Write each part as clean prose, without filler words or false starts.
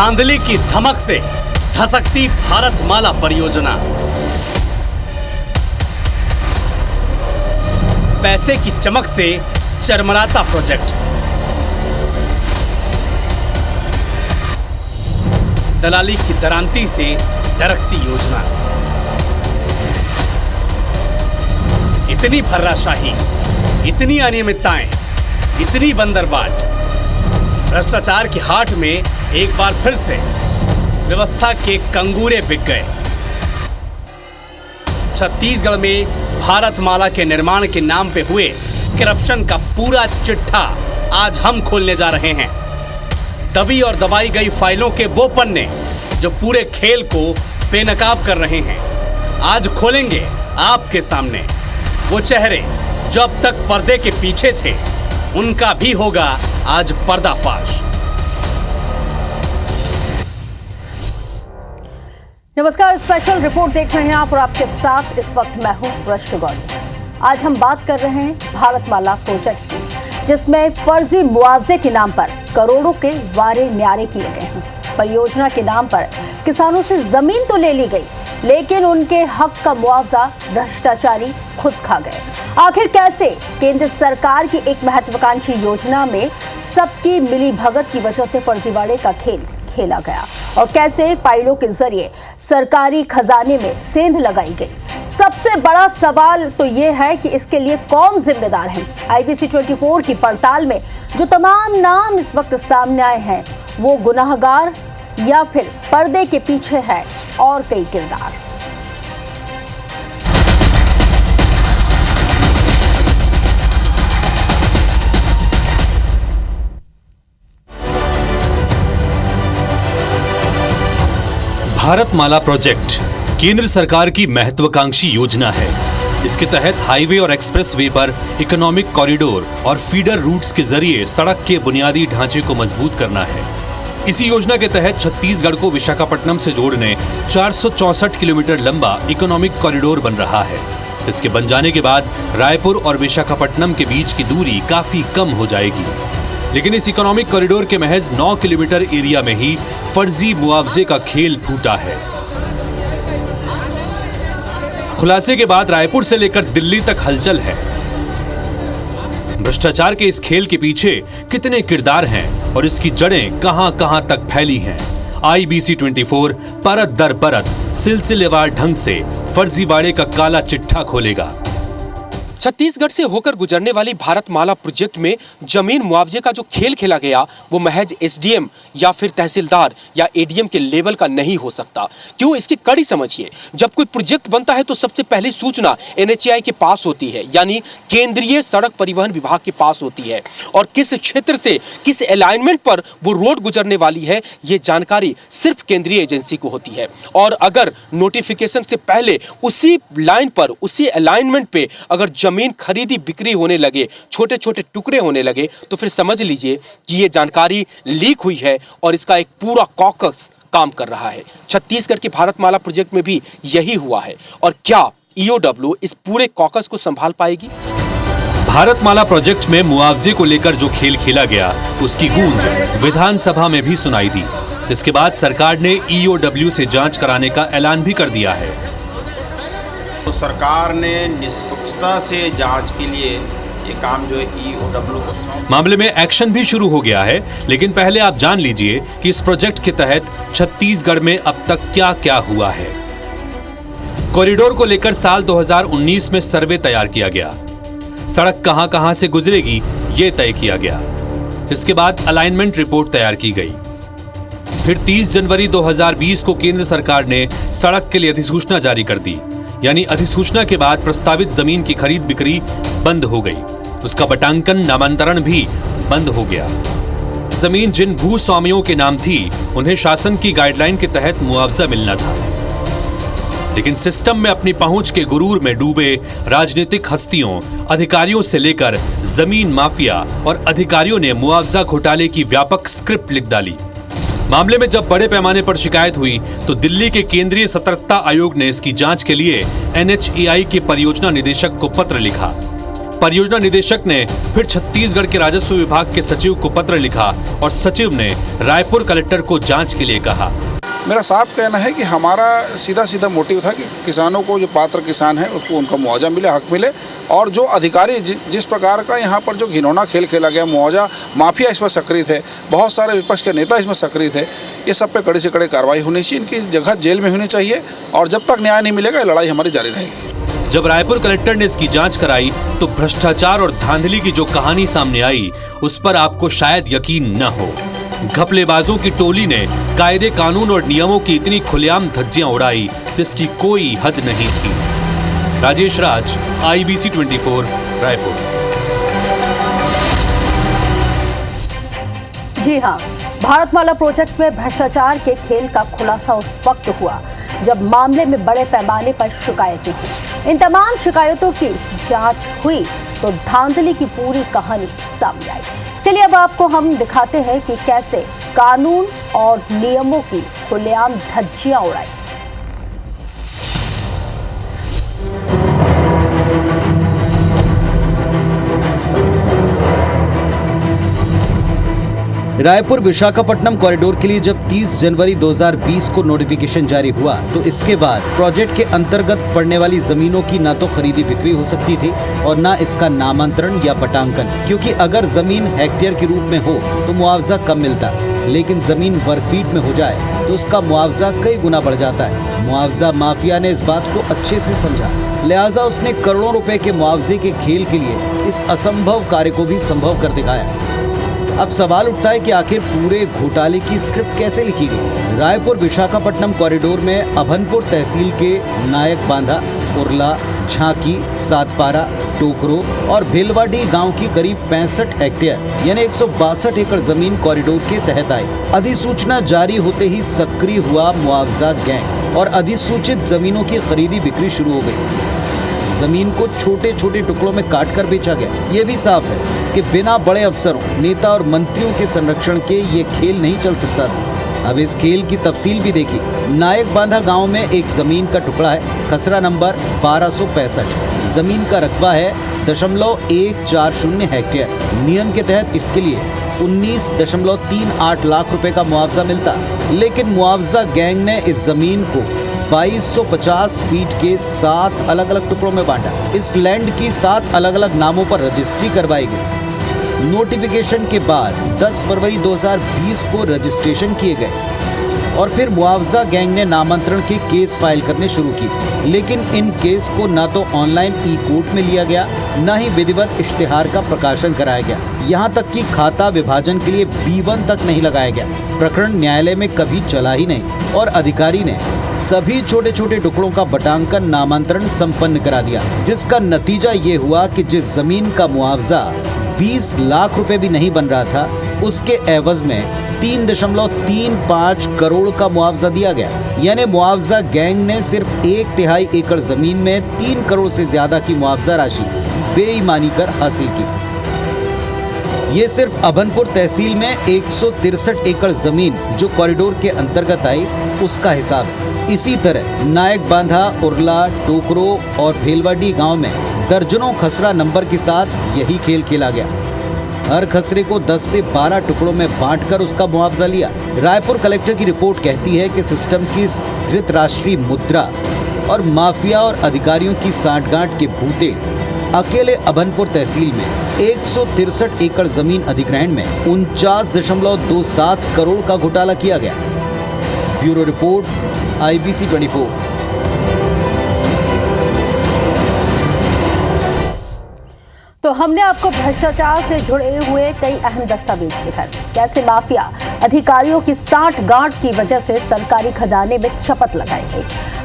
धांधली की धमक से धसकती भारतमाला परियोजना, पैसे की चमक से चरमराता प्रोजेक्ट, दलाली की दरांती से दरकती योजना। इतनी भर्राशाही, इतनी अनियमितताएं, इतनी बंदरबाट, भ्रष्टाचार की हाट में एक बार फिर से व्यवस्था के कंगूरे बिक गए। छत्तीसगढ़ में भारतमाला के निर्माण के नाम पे हुए करप्शन का पूरा चिट्ठा आज हम खोलने जा रहे हैं। दबी और दबाई गई फाइलों के वो पन्ने जो पूरे खेल को बेनकाब कर रहे हैं, आज खोलेंगे आपके सामने। वो चेहरे जो अब तक पर्दे के पीछे थे, उनका भी होगा आज पर्दाफाश। नमस्कार, स्पेशल रिपोर्ट देख रहे हैं आप और आपके साथ इस वक्त मैं हूं रश्मि गौरी। आज हम बात कर रहे हैं भारतमाला प्रोजेक्ट की, जिसमें फर्जी मुआवजे के नाम पर करोड़ों के वारे न्यारे किए गए हैं। परियोजना के नाम पर किसानों से जमीन तो ले ली गई, लेकिन उनके हक का मुआवजा भ्रष्टाचारी खुद खा गए। आखिर कैसे केंद्र सरकार की एक महत्वाकांक्षी योजना में सबकी मिली भगत की वजह से फर्जीवाड़े का खेल खेला गया और कैसे फाइलों के जरिए सरकारी खजाने में सेंध लगाई गई। सबसे बड़ा सवाल तो यह है कि इसके लिए कौन जिम्मेदार है। IBC 24 की पड़ताल में जो तमाम नाम इस वक्त सामने आए हैं, वो गुनाहगार या फिर पर्दे के पीछे है और कई किरदार। भारतमाला प्रोजेक्ट केंद्र सरकार की महत्वाकांक्षी योजना है। इसके तहत हाईवे और एक्सप्रेसवे पर इकोनॉमिक कॉरिडोर और फीडर रूट्स के जरिए सड़क के बुनियादी ढांचे को मजबूत करना है। इसी योजना के तहत छत्तीसगढ़ को विशाखापट्टनम से जोड़ने 464 किलोमीटर लंबा इकोनॉमिक कॉरिडोर बन रहा है। इसके बन जाने के बाद रायपुर और विशाखापट्टनम के बीच की दूरी काफी कम हो जाएगी। लेकिन इस इकोनॉमिक कॉरिडोर के महज 9 किलोमीटर एरिया में ही फर्जी मुआवजे का खेल फूटा है। खुलासे के बाद रायपुर से लेकर दिल्ली तक हलचल है। भ्रष्टाचार के इस खेल के पीछे कितने किरदार हैं और इसकी जड़ें कहां-कहां तक फैली हैं। IBC 24 परत दर परत सिलसिलेवार ढंग से फर्जीवाड़े का काला चिट्ठा खोलेगा। छत्तीसगढ़ से होकर गुजरने वाली भारतमाला प्रोजेक्ट में जमीन मुआवजे का जो खेल खेला गया, वो महज SDM या फिर तहसीलदार या ADM के लेवल का नहीं हो सकता। क्यों? इसकी कड़ी समझिए। जब कोई प्रोजेक्ट बनता है तो सबसे पहली सूचना NHAI के पास होती है, यानी केंद्रीय सड़क परिवहन विभाग के पास होती है, और किस क्षेत्र से किस अलाइनमेंट पर वो रोड गुजरने वाली है, ये जानकारी सिर्फ केंद्रीय एजेंसी को होती है। और अगर नोटिफिकेशन से पहले उसी लाइन पर, उसी अलाइनमेंट पे अगर जमीन खरीदी बिक्री होने लगे, छोटे छोटे टुकड़े होने लगे, तो फिर समझ लीजिए कि ये जानकारी लीक हुई है और इसका एक पूरा कॉकस काम कर रहा है। छत्तीसगढ़ के भारतमाला प्रोजेक्ट में भी यही हुआ है। और क्या EOW इस पूरे कॉकस को संभाल पाएगी? भारतमाला प्रोजेक्ट में मुआवजे को लेकर जो खेल खेला गया, उसकी गूंज विधानसभा में भी सुनाई दी। इसके बाद सरकार ने EOW से जांच कराने का ऐलान भी कर दिया है। तो सरकार ने निष्पक्षता से जांच के लिए ये काम जो है EOW को सौंपा। मामले में एक्शन भी शुरू हो गया है, लेकिन पहले आप जान लीजिए कि इस प्रोजेक्ट के तहत छत्तीसगढ़ में अब तक क्या क्या हुआ है। कॉरिडोर को लेकर साल 2019 में सर्वे तैयार किया गया। सड़क कहां-कहां से गुजरेगी ये तय किया गया। इसके बाद अलाइनमेंट रिपोर्ट तैयार की गई। फिर 30 जनवरी 2020 को केंद्र सरकार ने सड़क के लिए अधिसूचना जारी कर दी, यानी अधिसूचना के बाद प्रस्तावित जमीन की खरीद बिक्री बंद हो गई। उसका बटांकन नामांतरण भी बंद हो गया। जमीन जिन भू स्वामियों के नाम थी, उन्हें शासन की गाइडलाइन के तहत मुआवजा मिलना था। लेकिन सिस्टम में अपनी पहुंच के गुरूर में डूबे राजनीतिक हस्तियों, अधिकारियों से लेकर जमीन माफिया और अधिकारियों ने मुआवजा घोटाले की व्यापक स्क्रिप्ट लिख डाली। मामले में जब बड़े पैमाने पर शिकायत हुई तो दिल्ली के केंद्रीय सतर्कता आयोग ने इसकी जांच के लिए NHAI के परियोजना निदेशक को पत्र लिखा। परियोजना निदेशक ने फिर छत्तीसगढ़ के राजस्व विभाग के सचिव को पत्र लिखा और सचिव ने रायपुर कलेक्टर को जांच के लिए कहा। मेरा साफ कहना है कि हमारा सीधा मोटिव था कि किसानों को, जो पात्र किसान हैं, उसको उनका मुआवजा मिले, हक मिले, और जो अधिकारी जिस प्रकार का यहाँ पर जो घिनौना खेल खेला गया, मुआवजा माफिया इसमें सक्रिय थे, बहुत सारे विपक्ष के नेता इसमें सक्रिय थे, ये सब पे कड़ी से कड़ी कार्रवाई होनी चाहिए। इनकी जगह जेल में होनी चाहिए और जब तक न्याय नहीं मिलेगा ये लड़ाई हमारी जारी रहेगी। जब रायपुर कलेक्टर ने इसकी जांच कराई तो भ्रष्टाचार और धांधली की जो कहानी सामने आई उस पर आपको शायद यकीन न हो। घपलेबाजों की टोली ने कायदे, कानून और नियमों की इतनी खुलेआम धज्जियां उड़ाई जिसकी कोई हद नहीं थी। राजेश राज, IBC 24, रायपुर। जी हां, भारतमाला प्रोजेक्ट में भ्रष्टाचार के खेल का खुलासा उस वक्त हुआ जब मामले में बड़े पैमाने पर शिकायतें हुई। इन तमाम शिकायतों की जांच हुई तो धांधली की पूरी कहानी सामने आई। चलिए अब आपको हम दिखाते हैं कि कैसे कानून और नियमों की खुलेआम धज्जियां उड़ाई। रायपुर विशाखापट्टनम कॉरिडोर के लिए जब 30 जनवरी 2020 को नोटिफिकेशन जारी हुआ तो इसके बाद प्रोजेक्ट के अंतर्गत पड़ने वाली जमीनों की ना तो खरीदी बिक्री हो सकती थी और ना इसका नामांतरण या पटांकन, क्योंकि अगर जमीन हेक्टेयर के रूप में हो तो मुआवजा कम मिलता, लेकिन जमीन वर्ग फीट में हो जाए तो उसका मुआवजा कई गुना बढ़ जाता है। मुआवजा माफिया ने इस बात को अच्छे से समझा, लिहाजा उसने करोड़ों रुपए के मुआवजे के खेल के लिए इस असंभव कार्य को भी संभव कर दिखाया। अब सवाल उठता है कि आखिर पूरे घोटाले की स्क्रिप्ट कैसे लिखी गई। रायपुर विशाखापट्टनम कॉरिडोर में अभनपुर तहसील के नायक बांधा, उरला, झांकी, सातपारा, टोकरो और भेलवाडी गांव की करीब 65 हेक्टेयर यानी 162 एकड़ जमीन कॉरिडोर के तहत आई। अधिसूचना जारी होते ही सक्रिय हुआ मुआवजा गैंग और अधिसूचित जमीनों की खरीदी बिक्री शुरू हो गई। जमीन को छोटे छोटे टुकड़ों में काटकर बेचा गया। ये भी साफ है कि बिना बड़े अफसरों, नेता और मंत्रियों के संरक्षण के ये खेल नहीं चल सकता था। अब इस खेल की तफसील भी देखिए। नायक बांधा गांव में एक जमीन का टुकड़ा है, खसरा नंबर 1265। जमीन का रकबा है 0.140 हेक्टेयर। नियम के तहत इसके लिए 19.38 लाख रुपए का मुआवजा मिलता, लेकिन मुआवजा गैंग ने इस जमीन को 2250 फीट के 7 अलग अलग टुकड़ों में बांटा। इस लैंड की 7 अलग अलग नामों पर रजिस्ट्री करवाई गई। नोटिफिकेशन के बाद 10 फरवरी 2020 को रजिस्ट्रेशन किए गए और फिर मुआवजा गैंग ने नामांतरण के केस फाइल करने शुरू किए, लेकिन इन केस को ना तो ऑनलाइन ई-कोर्ट में लिया गया, न ही विधिवत इश्तिहार का प्रकाशन कराया गया। यहाँ तक कि खाता विभाजन के लिए B1 तक नहीं लगाया गया। प्रकरण न्यायालय में कभी चला ही नहीं और अधिकारी ने सभी छोटे छोटे टुकड़ों का बटांकन, नामांतरण संपन्न करा दिया, जिसका नतीजा ये हुआ कि जिस जमीन का मुआवजा 20 लाख रुपए भी नहीं बन रहा था, उसके एवज में 3.35 करोड़ का मुआवजा दिया गया। यानी मुआवजा गैंग ने सिर्फ 1/3 एकड़ जमीन में 3 करोड़ से ज्यादा की मुआवजा राशि बेईमानी कर हासिल की। ये सिर्फ अभनपुर तहसील में 163 एकड़ जमीन जो कॉरिडोर के अंतर्गत आई उसका हिसाब है। इसी तरह नायक बांधा, उरला, टोकरो और भेलवाडी गांव में दर्जनों खसरा नंबर के साथ यही खेल खेला गया। हर खसरे को 10 से 12 टुकड़ों में बांटकर उसका मुआवजा लिया। रायपुर कलेक्टर की रिपोर्ट कहती है कि सिस्टम की धृतराष्ट्रीय मुद्रा और माफिया और अधिकारियों की सांठगांठ के बूते अकेले अभनपुर तहसील में 163 एकड़ जमीन अधिग्रहण में 49.27 करोड़ का घोटाला किया गया। Bureau report, IBC 24। तो हमने आपको भ्रष्टाचार से जुड़े हुए कई अहम दस्तावेज दिखाए, कैसे माफिया अधिकारियों की सांठगांठ की वजह से सरकारी खजाने में चपत लगाई गई।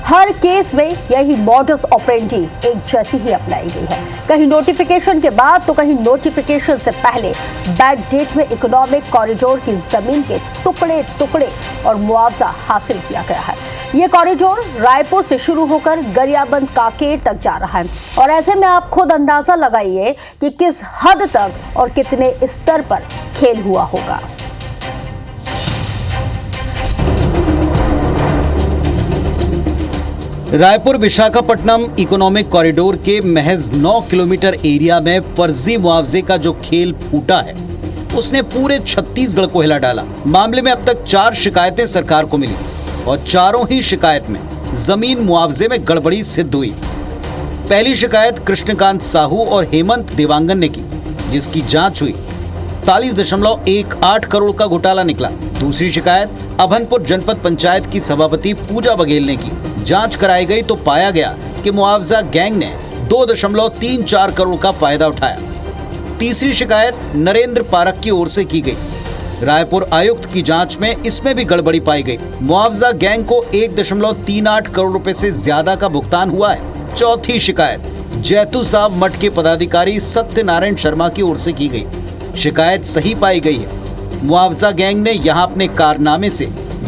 हर केस में यही मॉडस ऑपरेंडी एक जैसी ही अपनाई गई है। कहीं नोटिफिकेशन के बाद तो कहीं नोटिफिकेशन से पहले बैक डेट में इकोनॉमिक कॉरिडोर की जमीन के टुकड़े टुकड़े और मुआवजा हासिल किया गया है। ये कॉरिडोर रायपुर से शुरू होकर गरियाबंद कांकेर तक जा रहा है और ऐसे में आप खुद अंदाजा लगाइए कि किस हद तक और कितने स्तर पर खेल हुआ होगा। रायपुर विशाखापट्टनम इकोनॉमिक कॉरिडोर के महज 9 किलोमीटर एरिया में फर्जी मुआवजे का जो खेल फूटा है उसने पूरे छत्तीसगढ़ को हिला डाला। मामले में अब तक 4 शिकायतें सरकार को मिली और चारों ही शिकायत में जमीन मुआवजे में गड़बड़ी सिद्ध हुई। पहली शिकायत कृष्णकांत साहू और हेमंत देवांगन ने की, जिसकी जांच हुई। 43.18 करोड़ का घोटाला निकला। दूसरी शिकायत अभनपुर जनपद पंचायत की सभापति पूजा बघेल ने की। जांच कराई गई तो पाया गया कि मुआवजा गैंग ने 2.34 करोड़ का फायदा उठाया। तीसरी शिकायत नरेंद्र पारक की ओर से की गई। रायपुर आयुक्त की जांच में इसमें भी गड़बड़ी पाई गई। मुआवजा गैंग को 1.38 करोड़ रुपए से ज्यादा का भुगतान हुआ है। चौथी शिकायत जैतू साहब मठ के पदाधिकारी सत्यनारायण शर्मा की ओर से की गई। शिकायत सही पाई गई है। मुआवजा गैंग ने यहां अपने कारनामे से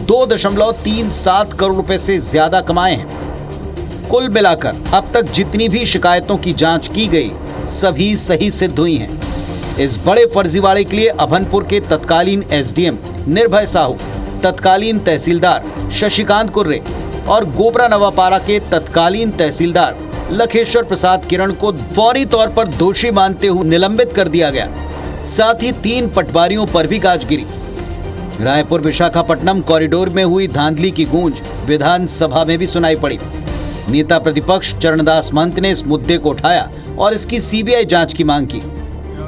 2.37 करोड़ रुपए से ज्यादा कमाए हैं। कुल मिलाकर अब तक जितनी भी शिकायतों की जांच की गई सभी सही सिद्ध हुई हैं। इस बड़े फर्जीवाड़े के लिए अभनपुर के तत्कालीन एसडीएम निर्भय साहू, तत्कालीन तहसीलदार शशिकांत कुर्रे और गोबरा नवापारा के तत्कालीन तहसीलदार लखेश्वर प्रसाद किरण को फौरी तौर पर दोषी मानते हुए निलंबित कर दिया गया। साथ ही 3 पटवारियों पर भी गाज गिरी। रायपुर विशाखापट्टनम कॉरिडोर में हुई धांधली की गूंज विधानसभा में भी सुनाई पड़ी। नेता प्रतिपक्ष चरणदास महंत ने इस मुद्दे को उठाया और इसकी सीबीआई जांच की मांग की।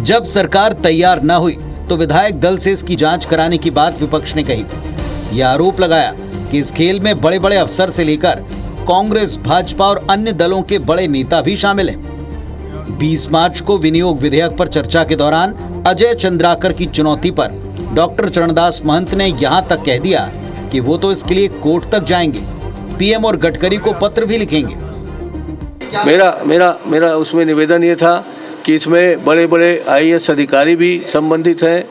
जब सरकार तैयार न हुई तो विधायक दल से इसकी जांच कराने की बात विपक्ष ने कही। यह आरोप लगाया कि इस खेल में बड़े बड़े अफसर से लेकर कांग्रेस, भाजपा और अन्य दलों के बड़े नेता भी शामिल हैं। 20 मार्च को विनियोग विधेयक पर चर्चा के दौरान अजय चंद्राकर की चुनौती पर डॉक्टर चरणदास महंत ने यहां तक कह दिया कि वो तो इसके लिए कोर्ट तक जाएंगे, पीएम और गडकरी को पत्र भी लिखेंगे। मेरा उसमें निवेदन ये था कि इसमें बड़े बड़े आईएएस अधिकारी भी संबंधित हैं,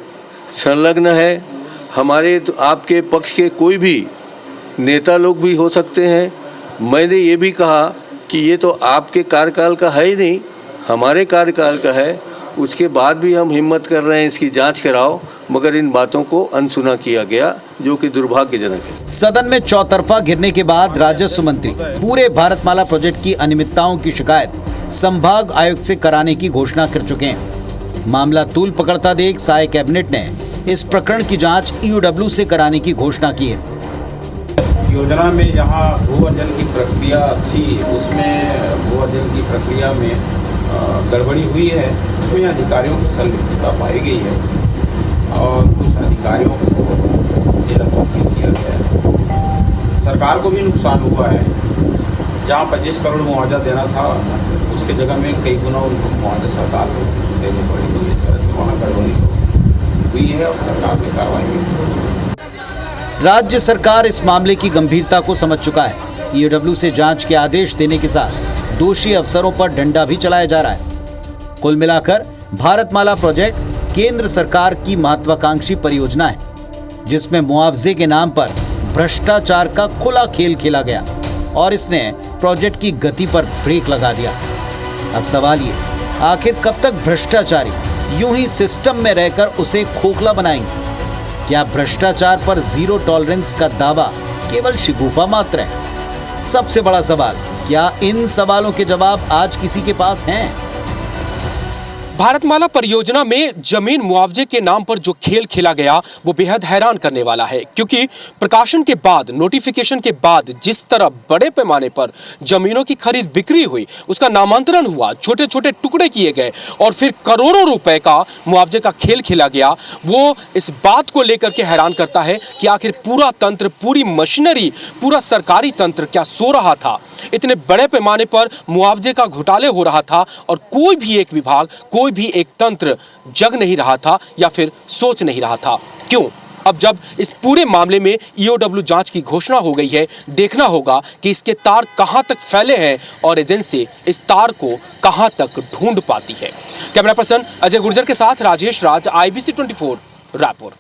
संलग्न है। हमारे तो आपके पक्ष के कोई भी नेता लोग भी हो सकते हैं। मैंने ये भी कहा कि ये तो आपके कार्यकाल का है ही नहीं, हमारे कार्यकाल का है। उसके बाद भी हम हिम्मत कर रहे हैं इसकी जांच कराओ, मगर इन बातों को अनसुना किया गया, जो कि दुर्भाग्यजनक है। सदन में चौतरफा घिरने के बाद राजस्व मंत्री पूरे भारतमाला प्रोजेक्ट की अनियमितताओं की शिकायत संभाग आयुक्त से कराने की घोषणा कर चुके हैं। मामला तूल पकड़ता देख साय कैबिनेट ने इस प्रकरण की जांच ईओडब्ल्यू से कराने की घोषणा की है। योजना में जहां भूअर्जन की प्रक्रिया थी, उसमें भूअर्जन की प्रक्रिया में गड़बड़ी हुई है। उसमें अधिकारियों की संलिप्तता पाई गई है और कुछ अधिकारियों को निलंबित किया गया है। सरकार को भी नुकसान हुआ है। जहां 25 करोड़ मुआवजा देना था, उसके जगह में कई गुना उनको मुआवजा सरकार को देनी पड़ी। तो इस तरह से वहाँ गड़बड़ी हुई है और सरकार ने कार्रवाई की। राज्य सरकार इस मामले की गंभीरता को समझ चुका है। ईओडब्ल्यू से जांच के आदेश देने के साथ दोषी अफसरों पर डंडा भी चलाया जा रहा है। कुल मिलाकर भारतमाला प्रोजेक्ट केंद्र सरकार की महत्वाकांक्षी परियोजना है, जिसमें मुआवजे के नाम पर भ्रष्टाचार का खुला खेल खेला गया और इसने प्रोजेक्ट की गति पर ब्रेक लगा दिया। अब सवाल ये, आखिर कब तक भ्रष्टाचारी यूं ही सिस्टम में रहकर उसे खोखला बनाएंगे? क्या भ्रष्टाचार पर जीरो टॉलरेंस का दावा केवल शिगूफा मात्र है? सबसे बड़ा सवाल, क्या इन सवालों के जवाब आज किसी के पास हैं? भारतमाला परियोजना में जमीन मुआवजे के नाम पर जो खेल खेला गया वो बेहद हैरान करने वाला है, क्योंकि प्रकाशन के बाद, नोटिफिकेशन के बाद जिस तरह बड़े पैमाने पर जमीनों की खरीद बिक्री हुई, उसका नामांतरण हुआ, छोटे छोटे टुकड़े किए गए और फिर करोड़ों रुपए का मुआवजे का खेल खेला गया, वो इस बात को लेकर के हैरान करता है कि आखिर पूरा तंत्र, पूरी मशीनरी, पूरा सरकारी तंत्र क्या सो रहा था? इतने बड़े पैमाने पर मुआवजे का घोटाले हो रहा था और कोई भी एक विभाग, कोई भी एक तंत्र जग नहीं रहा था या फिर सोच नहीं रहा था। क्यों? अब जब इस पूरे मामले में ईओडब्ल्यू जांच की घोषणा हो गई है, देखना होगा कि इसके तार कहां तक फैले हैं और एजेंसी इस तार को कहां तक ढूंढ पाती है। कैमरा पर्सन अजय गुर्जर के साथ राजेश राज, IBC 24, रायपुर।